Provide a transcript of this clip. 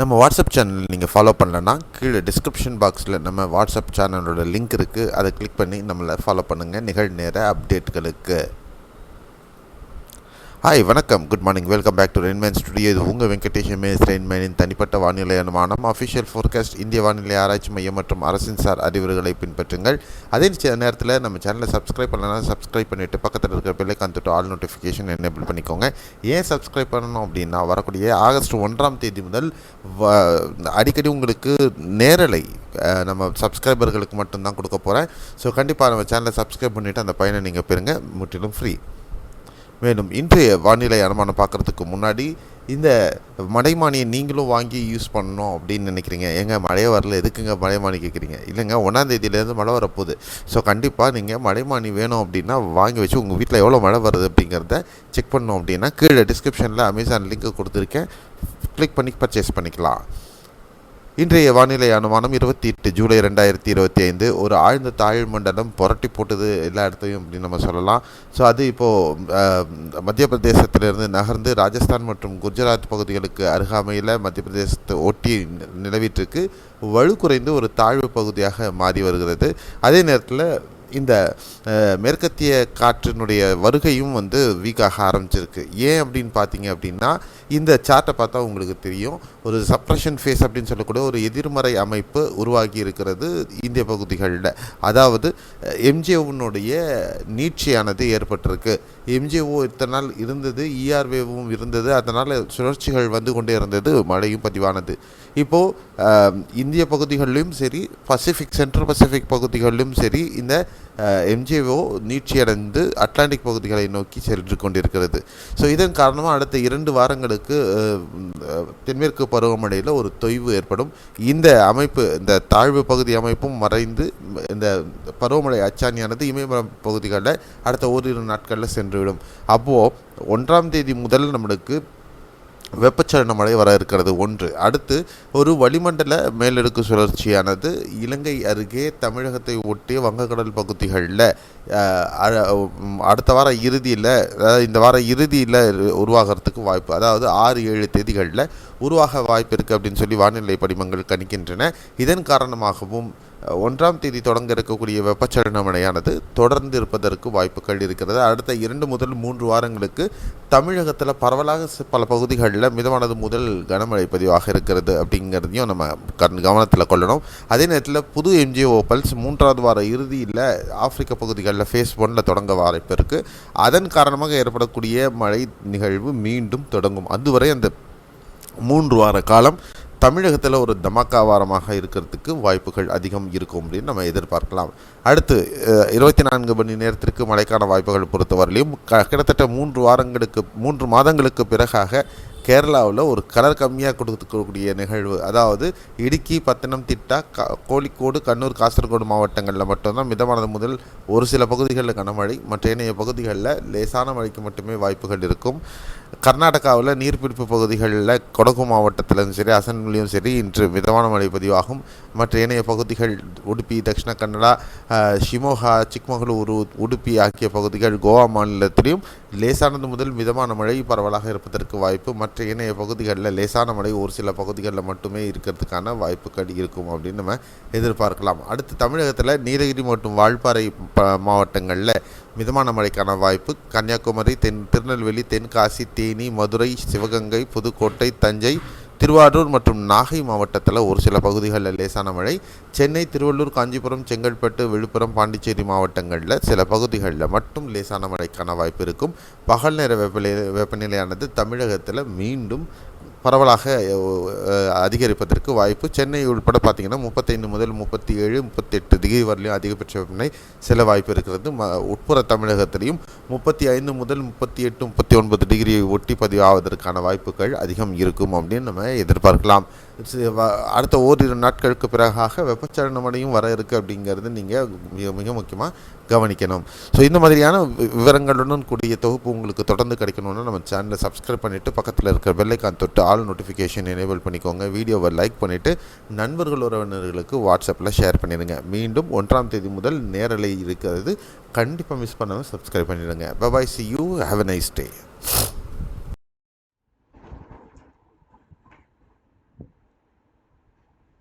நம்ம WhatsApp channel நீங்கள் follow பண்ணலன்னா கீழே டிஸ்கிரிப்ஷன் பாக்ஸில் நம்ம வாட்ஸ்அப் சேனலோட லிங்க் இருக்குது. அதை கிளிக் பண்ணி நம்மளை ஃபாலோ பண்ணுங்கள் நிகழ்நேர அப்டேட்களுக்கு. ஹாய், வணக்கம், good morning, welcome back to Rainman studio. இது உங்கள் வெங்கடேஷ் எம்ஏஎஸ் ரெயின்மேனின் தனிப்பட்ட வானிலை அனுமானம். அஃபிஷியல் ஃபோர்காஸ்ட் இந்திய வானிலை ஆராய்ச்சி மையம் மற்றும் அரசின் சார் அறிவுரைகளை பின்பற்றுங்கள். அதே நேரத்தில் நம்ம சேனலை சப்ஸ்கிரைப் பண்ணலாம். சப்ஸ்கிரைப் பண்ணிவிட்டு பக்கத்தில் இருக்கிற பெல்லைக்கான் தொட்டு ஆல் நோட்டிஃபிகேஷன் எனேபிள் பண்ணிக்கோங்க. ஏன் சப்ஸ்கிரைப் பண்ணணும் அப்படின்னா, வரக்கூடிய ஆகஸ்ட் 1 முதல் அடிக்கடி உங்களுக்கு நேரலை நம்ம சப்ஸ்கிரைபர்களுக்கு மட்டும்தான் கொடுக்க போகிறேன். ஸோ கண்டிப்பாக நம்ம சேனலை சப்ஸ்கிரைப் பண்ணிவிட்டு அந்த பயனை நீங்கள் பெறுங்க, முற்றிலும் ஃப்ரீ. மேலும் இன்றைய வானிலை அனுமானம் பார்க்குறதுக்கு முன்னாடி இந்த மலைமானியை நீங்களும் வாங்கி யூஸ் பண்ணணும் அப்படின்னு நினைக்கிறீங்க. ஏங்க மழையே வரல, எதுக்குங்க மலைமானி கேட்குறீங்க? இல்லைங்க, 1ஆம் மழை வரப்போகுது. ஸோ கண்டிப்பாக நீங்கள் மலைமானி வேணும் அப்படின்னா வாங்கி வச்சு உங்கள் வீட்டில் எவ்வளோ மழை வருது அப்படிங்கிறத செக் பண்ணணும். அப்படின்னா கீழே டிஸ்கிரிப்ஷனில் அமேசான் லிங்க் கொடுத்துருக்கேன், கிளிக் பண்ணி பர்ச்சேஸ் பண்ணிக்கலாம். இன்றைய வானிலை அனுமானம் 28 ஜூலை 2025. ஒரு ஆழ்ந்த தாழ் மண்டலம் புரட்டி போட்டது எல்லா இடத்தையும் அப்படின்னு நம்ம சொல்லலாம். ஸோ அது இப்போது மத்திய பிரதேசத்திலிருந்து நகர்ந்து ராஜஸ்தான் மற்றும் குஜராத் பகுதிகளுக்கு அருகாமையில் மத்திய பிரதேசத்தை ஒட்டி நிலவிட்டிருக்கு. வலு குறைந்து ஒரு தாழ்வு பகுதியாக மாறி வருகிறது. அதே நேரத்தில் இந்த மேற்கத்திய காற்றினுடைய வருகையும் வீக்காக ஆரம்பிச்சிருக்கு. ஏன் அப்படின்னு பார்த்தீங்க அப்படின்னா, இந்த சார்ட்டை பார்த்தா உங்களுக்கு தெரியும், ஒரு சப்ரஷன் ஃபேஸ் அப்படின்னு சொல்லக்கூடிய ஒரு எதிர்மறை அமைப்பு உருவாகி இருக்கிறது இந்திய பகுதிகளில். அதாவது எம்ஜிஓனுடைய நீட்சியானது ஏற்பட்டிருக்கு. எம்ஜிஓ இத்தனை நாள் இருந்தது, இஆர்வேவும் இருந்தது, அதனால் சுழற்சிகள் வந்து கொண்டே இருந்தது, மழையும் பதிவானது. இப்போது இந்திய பகுதிகளிலும் சரி, சென்ட்ரல் பசிபிக் பகுதிகளிலும் சரி, இந்த எம்ஜிஓ நீட்சியடைந்து அட்லாண்டிக் பகுதிகளை நோக்கி சென்று கொண்டிருக்கிறது. ஸோ இதன் காரணமாக அடுத்த 2 வாரங்களுக்கு தென்மேற்கு பருவமழையில் ஒரு தொய்வு ஏற்படும். இந்த அமைப்பு, இந்த தாழ்வு பகுதி அமைப்பும் மறைந்து இந்த பருவமழை அச்சாணியானது இமயமலை பகுதிகளில் அடுத்த ஓரிரு நாட்களில் சென்றுவிடும். அப்போது 1 முதல் நம்மளுக்கு வெப்பச்சலன மழை வர இருக்கிறது. அடுத்து ஒரு வளிமண்டல மேலடுக்கு சுழற்சியானது இலங்கை அருகே தமிழகத்தை ஒட்டிய வங்கக்கடல் பகுதிகளில் அடுத்த வார இறுதியில், அதாவது இந்த வார இறுதியில் உருவாகிறதுக்கு வாய்ப்பு, அதாவது 6-7 தேதிகளில் உருவாக வாய்ப்பு இருக்குது அப்படின்னு சொல்லி வானிலை படிமங்கள் கணிக்கின்றன. இதன் காரணமாகவும் 1 தொடங்க இருக்கக்கூடிய வெப்பச்சலன மழையானது தொடர்ந்து இருப்பதற்கு வாய்ப்புகள் இருக்கிறது. அடுத்த 2 முதல் 3 வாரங்களுக்கு தமிழகத்தில் பரவலாக பல பகுதிகளில் மிதமானது முதல் கனமழை பதிவாக இருக்கிறது அப்படிங்கிறதையும் நம்ம கவனத்தில் கொள்ளணும். அதே நேரத்தில் புது எம்ஜிஓ பல்ஸ் 3வது வார இறுதியில் ஆப்பிரிக்க பகுதிகளில் ஃபேஸ் 1 தொடங்க வாய்ப்பு இருக்குது. அதன் காரணமாக ஏற்படக்கூடிய மழை நிகழ்வு மீண்டும் தொடங்கும். அதுவரை அந்த 3 வார காலம் தமிழகத்தில் ஒரு தமாக்கா வாரமாக இருக்கிறதுக்கு வாய்ப்புகள் அதிகம் இருக்கும் அப்படின்னு நம்ம எதிர்பார்க்கலாம். அடுத்து 24 மணி நேரத்திற்கு மழைக்கான வாய்ப்புகள் பொறுத்தவரையிலும் கிட்டத்தட்ட 3 மாதங்களுக்கு பிறகாக கேரளாவில் ஒரு கலர் கம்மியாக கொடுக்கக்கூடிய நிகழ்வு, அதாவது இடுக்கி, பத்தனம்திட்டா, கோழிக்கோடு, கண்ணூர், காசர்கோடு மாவட்டங்களில் மட்டும்தான் மிதமானது முதல் ஒரு சில பகுதிகளில் கனமழை, மற்ற ஏனைய பகுதிகளில் லேசான மழைக்கு மட்டுமே வாய்ப்புகள் இருக்கும். கர்நாடகாவில் நீர்பிடிப்பு பகுதிகளில் கொடகு மாவட்டத்திலும் சரி, அசன்லையும் சரி இன்று மிதமான மழை பதிவாகும். மற்ற ஏனைய பகுதிகள் உடுப்பி, தக்ஷிண கன்னடா, ஷிமோகா, சிக்மகளூரு, உடுப்பி ஆகிய பகுதிகள், கோவா மாநிலத்திலையும் லேசானது முதல் மிதமான மழை பரவலாக இருப்பதற்கு வாய்ப்பு. மற்ற ஏனைய பகுதிகளில் லேசான மழை ஒரு சில பகுதிகளில் மட்டுமே இருக்கிறதுக்கான வாய்ப்புகள் இருக்கும் அப்படின்னு நம்ம எதிர்பார்க்கலாம். அடுத்து தமிழகத்தில் நீலகிரி மற்றும் வால்பாறை மாவட்டங்களில் மிதமான மழைக்கான வாய்ப்பு. கன்னியாகுமரி, திருநெல்வேலி, தென்காசி, தேனி, மதுரை, சிவகங்கை, புதுக்கோட்டை, தஞ்சை, திருவாரூர் மற்றும் நாகை மாவட்டத்தில் ஒரு சில பகுதிகளில் லேசான மழை. சென்னை, திருவள்ளூர், காஞ்சிபுரம், செங்கல்பட்டு, விழுப்புரம், பாண்டிச்சேரி மாவட்டங்களில் சில பகுதிகளில் மட்டும் லேசான மழைக்கான வாய்ப்பு இருக்கும். பகல் நேர வெப்பநிலையானது தமிழகத்தில் மீண்டும் பரவலாக அதிகரிப்பதற்கு வாய்ப்பு. சென்னை உட்பட பார்த்திங்கன்னா 35 முதல் 37, 38 டிகிரி வரலையும் அதிகபட்ச வெப்பநிலை சில வாய்ப்பு இருக்கிறது. உட்புற தமிழகத்திலையும் 35 முதல் 38, 39 டிகிரியை ஒட்டி பதிவாவதற்கான வாய்ப்புகள் அதிகம் இருக்கும் அப்படின்னு நம்ம எதிர்பார்க்கலாம். அடுத்த ஓரிரு நாட்களுக்கு பிறகாக வெப்பச்சலன மழையும் வர இருக்குது அப்படிங்கிறது நீங்கள் மிக முக்கியமாக கவனிக்கணும். ஸோ இந்த மாதிரியான விவரங்களுடன் கூடிய தொகுப்பு உங்களுக்கு தொடர்ந்து கிடைக்கணும்னா நம்ம சேனலை சப்ஸ்கிரைப் பண்ணிவிட்டு பக்கத்தில் இருக்கிற பெல்லைக்கான் தொட்டு ஆல் நோட்டிஃபிகேஷன் எனேபிள் பண்ணிக்கோங்க. வீடியோவை லைக் பண்ணிவிட்டு நண்பர்கள் உறவினர்களுக்கு வாட்ஸ்அப்பில் ஷேர் பண்ணிடுங்க. மீண்டும் 1 முதல் நேரலை இருக்கிறது, கண்டிப்பாக மிஸ் பண்ணாமல் சப்ஸ்கிரைப் பண்ணிடுங்க. Bye, see you, have a nice day.